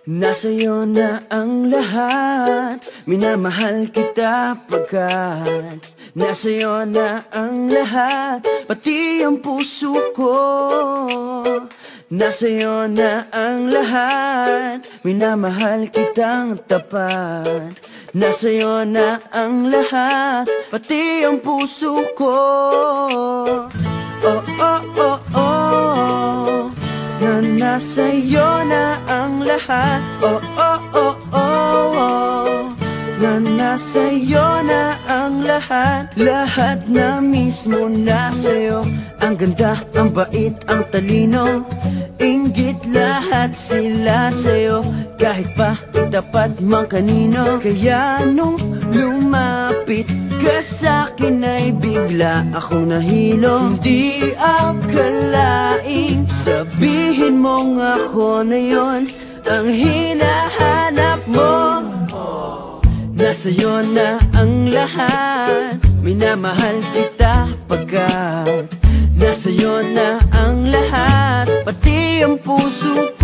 Nasa'yo na ang lahat, minamahal kita pagkat nasa'yo na ang lahat, pati ang puso ko. Nasa'yo na ang lahat, minamahal kitang tapat. Nasa'yo na ang lahat, pati ang puso ko. Oh, oh, oh, oh, na nasa'yo na ang lahat. Oh, oh, oh, oh, oh, na nasa'yo na ang lahat. Lahat na mismo nasa'yo. Ang ganda, ang bait, ang talino, inggit lahat sila sa'yo. Kahit pa itapat mang kanino. Kaya nung lumapit ka sa'kin ay bigla akong nahilo. Hindi akalaing sabihin mong ako na yon ang hinahanap mo. Nasa'yo na ang lahat, minamahal kita pagkat nasa'yo na ang lahat, pati ang puso